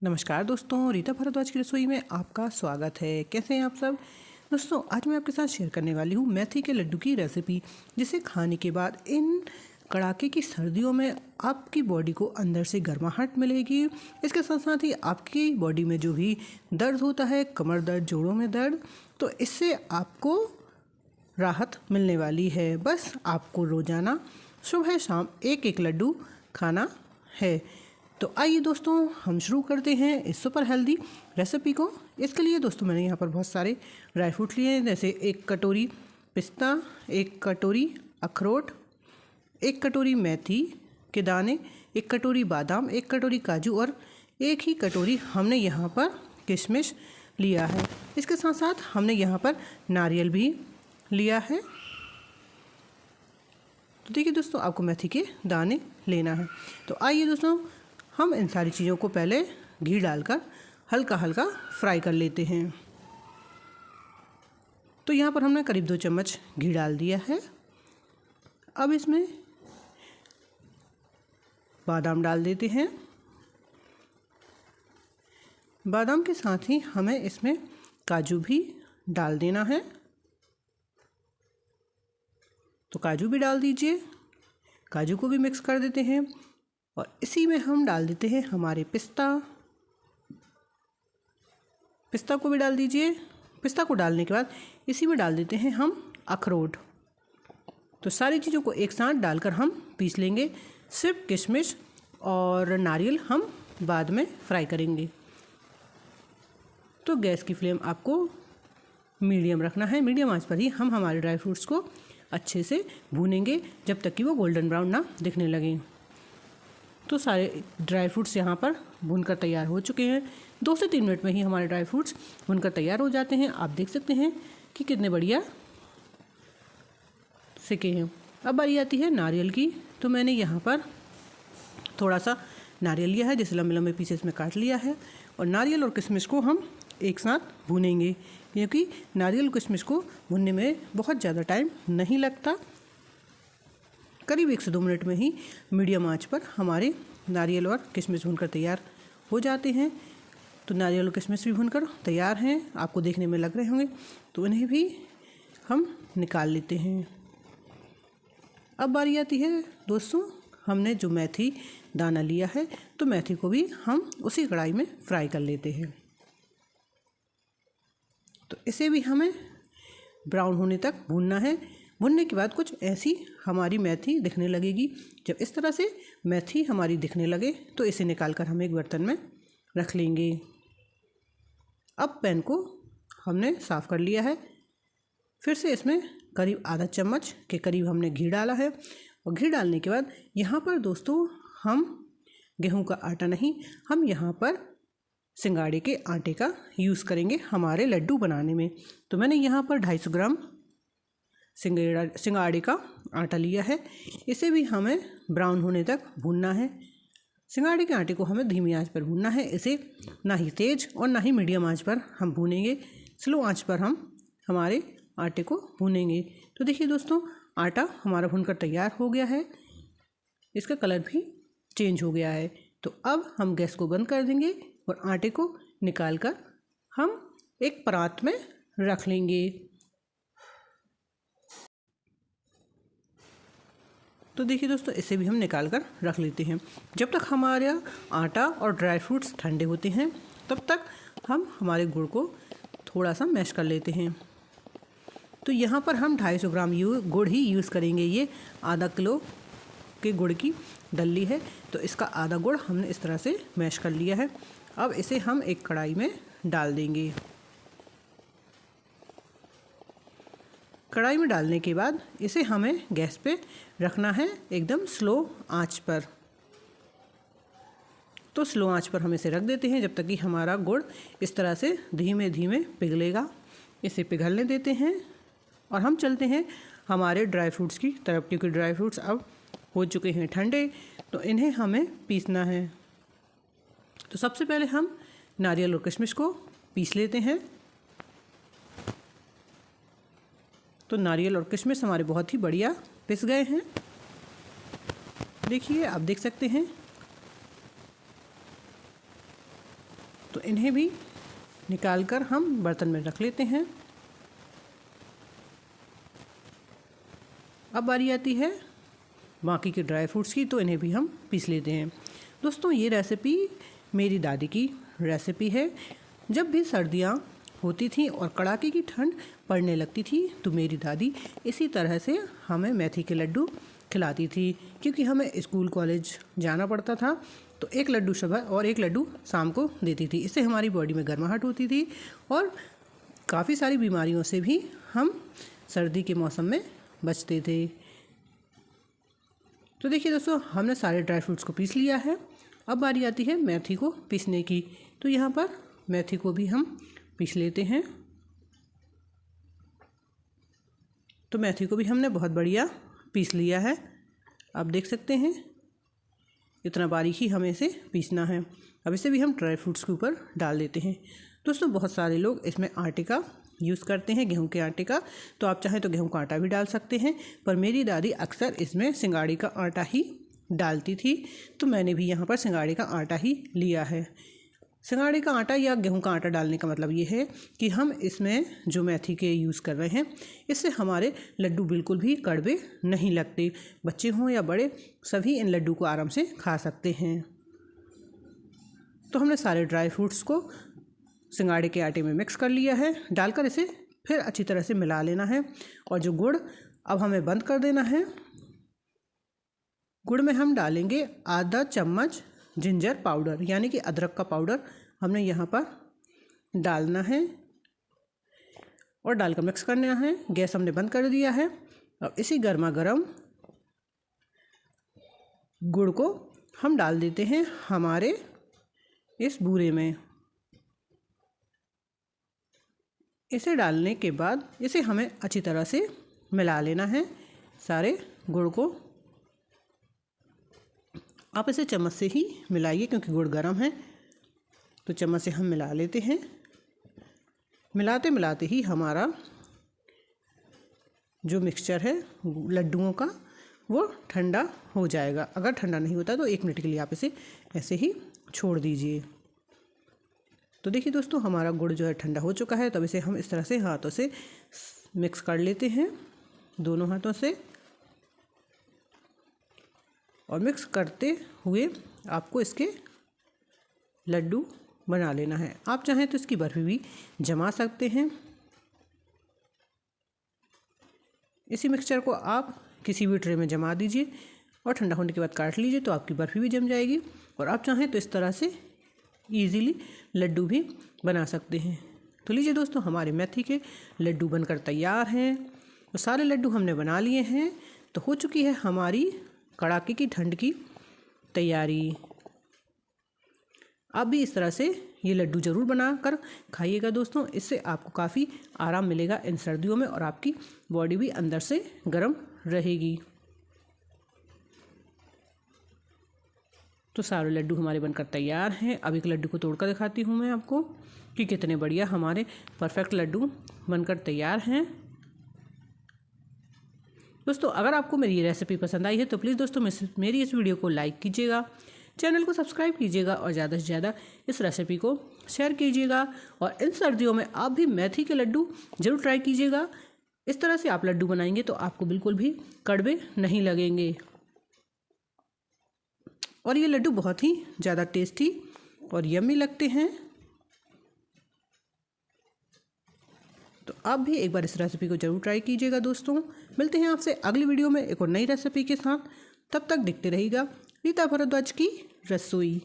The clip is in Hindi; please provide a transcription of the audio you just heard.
नमस्कार दोस्तों, रीता भारद्वाज की रसोई में आपका स्वागत है। कैसे हैं आप सब दोस्तों? आज मैं आपके साथ शेयर करने वाली हूँ मेथी के लड्डू की रेसिपी, जिसे खाने के बाद इन कड़ाके की सर्दियों में आपकी बॉडी को अंदर से गर्माहट मिलेगी। इसके साथ साथ ही आपकी बॉडी में जो भी दर्द होता है, कमर दर्द, जोड़ों में दर्द, तो इससे आपको राहत मिलने वाली है। बस आपको रोज़ाना सुबह शाम एक एक लड्डू खाना है। तो आइए दोस्तों, हम शुरू करते हैं इस सुपर हेल्दी रेसिपी को। इसके लिए दोस्तों मैंने यहाँ पर बहुत सारे ड्राई फ्रूट लिए हैं, जैसे 1 कटोरी पिस्ता, 1 कटोरी अखरोट, 1 कटोरी मेथी के दाने, 1 कटोरी बादाम, 1 कटोरी काजू और 1 ही कटोरी हमने यहाँ पर किशमिश लिया है। इसके साथ साथ हमने यहाँ पर नारियल भी लिया है। तो देखिए दोस्तों, आपको मेथी के दाने लेना है। तो आइए दोस्तों, हम इन सारी चीज़ों को पहले घी डालकर हल्का हल्का फ्राई कर लेते हैं। तो यहाँ पर हमने करीब 2 चम्मच घी डाल दिया है। अब इसमें बादाम डाल देते हैं। बादाम के साथ ही हमें इसमें काजू भी डाल देना है। तो काजू भी डाल दीजिए। काजू को भी मिक्स कर देते हैं और इसी में हम डाल देते हैं हमारे पिस्ता को भी डाल दीजिए। पिस्ता को डालने के बाद इसी में डाल देते हैं हम अखरोट। तो सारी चीज़ों को एक साथ डालकर हम पीस लेंगे। सिर्फ किशमिश और नारियल हम बाद में फ्राई करेंगे। तो गैस की फ्लेम आपको मीडियम रखना है। मीडियम आंच पर ही हम हमारे ड्राई फ्रूट्स को अच्छे से भूनेंगे जब तक कि वो गोल्डन ब्राउन ना दिखने लगे। तो सारे ड्राई फ्रूट्स यहाँ पर भूनकर तैयार हो चुके हैं। 2 से 3 मिनट में ही हमारे ड्राई फ्रूट्स भूनकर तैयार हो जाते हैं। आप देख सकते हैं कि कितने बढ़िया सिके हैं। अब बारी आती है नारियल की। तो मैंने यहाँ पर थोड़ा सा नारियल लिया है, जिसे लंबे लंबे पीसेस में काट लिया है। और नारियल और किशमिश को हम एक साथ भूनेंगे, क्योंकि नारियल और किशमिश को भूनने में बहुत ज़्यादा टाइम नहीं लगता। करीब 1 से 2 मिनट में ही मीडियम आंच पर हमारे नारियल और किशमिश भूनकर तैयार हो जाते हैं। तो नारियल और किशमिश भी भूनकर तैयार हैं, आपको देखने में लग रहे होंगे। तो इन्हें भी हम निकाल लेते हैं। अब बारी आती है दोस्तों, हमने जो मेथी दाना लिया है, तो मेथी को भी हम उसी कढ़ाई में फ्राई कर लेते हैं। तो इसे भी हमें ब्राउन होने तक भूनना है। भुनने के बाद कुछ ऐसी हमारी मेथी दिखने लगेगी। जब इस तरह से मेथी हमारी दिखने लगे तो इसे निकालकर हम एक बर्तन में रख लेंगे। अब पैन को हमने साफ़ कर लिया है। फिर से इसमें करीब आधा चम्मच के करीब हमने घी डाला है। और घी डालने के बाद यहाँ पर दोस्तों हम गेहूं का आटा नहीं, हम यहाँ पर सिंगाड़े के आटे का यूज़ करेंगे हमारे लड्डू बनाने में। तो मैंने यहाँ पर 250 ग्राम सिंगाड़े का आटा लिया है। इसे भी हमें ब्राउन होने तक भूनना है। सिंगाड़े के आटे को हमें धीमी आंच पर भूनना है। इसे ना ही तेज़ और ना ही मीडियम आंच पर हम भूनेंगे। स्लो आंच पर हम हमारे आटे को भूनेंगे। तो देखिए दोस्तों, आटा हमारा भूनकर तैयार हो गया है। इसका कलर भी चेंज हो गया है। तो अब हम गैस को बंद कर देंगे और आटे को निकाल कर हम एक परात में रख लेंगे। तो देखिए दोस्तों, इसे भी हम निकाल कर रख लेते हैं। जब तक हमारा आटा और ड्राई फ्रूट्स ठंडे होते हैं, तब तक हम हमारे गुड़ को थोड़ा सा मैश कर लेते हैं। तो यहाँ पर हम 250 ग्राम गुड़ ही यूज़ करेंगे। ये आधा किलो के गुड़ की डल्ली है, तो इसका आधा गुड़ हमने इस तरह से मैश कर लिया है। अब इसे हम एक कढ़ाई में डाल देंगे। कढ़ाई में डालने के बाद इसे हमें गैस पे रखना है एकदम स्लो आंच पर। तो स्लो आंच पर हम इसे रख देते हैं जब तक कि हमारा गुड़ इस तरह से धीमे धीमे पिघलेगा। इसे पिघलने देते हैं और हम चलते हैं हमारे ड्राई फ्रूट्स की तरफ, क्योंकि ड्राई फ्रूट्स अब हो चुके हैं ठंडे। तो इन्हें हमें पीसना है। तो सबसे पहले हम नारियल और किशमिश को पीस लेते हैं। तो नारियल और किशमिश हमारे बहुत ही बढ़िया पिस गए हैं। देखिए, आप देख सकते हैं तो इन्हें भी निकाल कर हम बर्तन में रख लेते हैं। अब बारी आती है बाकी के ड्राई फ्रूट्स की, तो इन्हें भी हम पीस लेते हैं। दोस्तों ये रेसिपी मेरी दादी की रेसिपी है। जब भी सर्दियाँ होती थी और कड़ाके की ठंड पड़ने लगती थी तो मेरी दादी इसी तरह से हमें मेथी के लड्डू खिलाती थी, क्योंकि हमें स्कूल कॉलेज जाना पड़ता था। तो एक लड्डू सुबह और एक लड्डू शाम को देती थी। इससे हमारी बॉडी में गर्माहट होती थी और काफ़ी सारी बीमारियों से भी हम सर्दी के मौसम में बचते थे। तो देखिए दोस्तों, हमने सारे ड्राई फ्रूट्स को पीस लिया है। अब बारी आती है मेथी को पीसने की। तो यहाँ पर मेथी को भी हम पीस लेते हैं। तो मेथी को भी हमने बहुत बढ़िया पीस लिया है। आप देख सकते हैं इतना बारीक ही हमें इसे पीसना है। अब इसे भी हम ड्राई फ्रूट्स के ऊपर डाल देते हैं। दोस्तों बहुत सारे लोग इसमें आटे का यूज़ करते हैं, गेहूं के आटे का, तो आप चाहें तो गेहूं का आटा भी डाल सकते हैं, पर मेरी दादी अक्सर इसमें सिंगाड़ी का आटा ही डालती थी। तो मैंने भी यहाँ पर सिंगाड़ी का आटा ही लिया है। सिंगाड़ी का आटा या गेहूं का आटा डालने का मतलब ये है कि हम इसमें जो मेथी के यूज़ कर रहे हैं, इससे हमारे लड्डू बिल्कुल भी कड़वे नहीं लगते। बच्चे हों या बड़े, सभी इन लड्डू को आराम से खा सकते हैं। तो हमने सारे ड्राई फ्रूट्स को सिंगाड़े के आटे में मिक्स कर लिया है। डालकर इसे फिर अच्छी तरह से मिला लेना है। और जो गुड़ अब हमें बंद कर देना है। गुड़ में हम डालेंगे आधा चम्मच जिंजर पाउडर, यानी कि अदरक का पाउडर हमने यहाँ पर डालना है और डालकर मिक्स करना है। गैस हमने बंद कर दिया है। अब इसी गर्मा गर्म गुड़ को हम डाल देते हैं हमारे इस बूरे में। इसे डालने के बाद इसे हमें अच्छी तरह से मिला लेना है सारे गुड़ को। आप इसे चम्मच से ही मिलाइए, क्योंकि गुड़ गर्म है। तो चम्मच से हम मिला लेते हैं। मिलाते मिलाते ही हमारा जो मिक्सचर है लड्डुओं का वो ठंडा हो जाएगा। अगर ठंडा नहीं होता तो 1 मिनट के लिए आप इसे ऐसे ही छोड़ दीजिए। तो देखिए दोस्तों, हमारा गुड़ जो है ठंडा हो चुका है। तब इसे हम इस तरह से हाथों से मिक्स कर लेते हैं, दोनों हाथों से। और मिक्स करते हुए आपको इसके लड्डू बना लेना है। आप चाहें तो इसकी बर्फ़ी भी जमा सकते हैं। इसी मिक्सचर को आप किसी भी ट्रे में जमा दीजिए और ठंडा होने के बाद काट लीजिए, तो आपकी बर्फ़ी भी जम जाएगी। और आप चाहें तो इस तरह से ईज़िली लड्डू भी बना सकते हैं। तो लीजिए दोस्तों, हमारे मेथी के लड्डू बनकर तैयार हैं। तो सारे लड्डू हमने बना लिए हैं। तो हो चुकी है हमारी कड़ाके की ठंड की तैयारी। आप भी इस तरह से ये लड्डू ज़रूर बना कर खाइएगा दोस्तों। इससे आपको काफ़ी आराम मिलेगा इन सर्दियों में और आपकी बॉडी भी अंदर से गर्म रहेगी। तो सारे लड्डू हमारे बनकर तैयार हैं। अब एक लड्डू को तोड़कर दिखाती हूँ मैं आपको कि कितने बढ़िया हमारे परफेक्ट लड्डू बनकर तैयार हैं। दोस्तों अगर आपको मेरी ये रेसिपी पसंद आई है तो प्लीज़ दोस्तों मेरी इस वीडियो को लाइक कीजिएगा, चैनल को सब्सक्राइब कीजिएगा और ज़्यादा से ज़्यादा इस रेसिपी को शेयर कीजिएगा। और इन सर्दियों में आप भी मेथी के लड्डू ज़रूर ट्राई कीजिएगा। इस तरह से आप लड्डू बनाएंगे तो आपको बिल्कुल भी कड़वे नहीं लगेंगे। और ये लड्डू बहुत ही ज़्यादा टेस्टी और यम्मी लगते हैं। तो आप भी एक बार इस रेसिपी को ज़रूर ट्राई कीजिएगा दोस्तों। मिलते हैं आपसे अगली वीडियो में एक और नई रेसिपी के साथ। तब तक देखते रहिएगा रीता भारद्वाज की रसोई।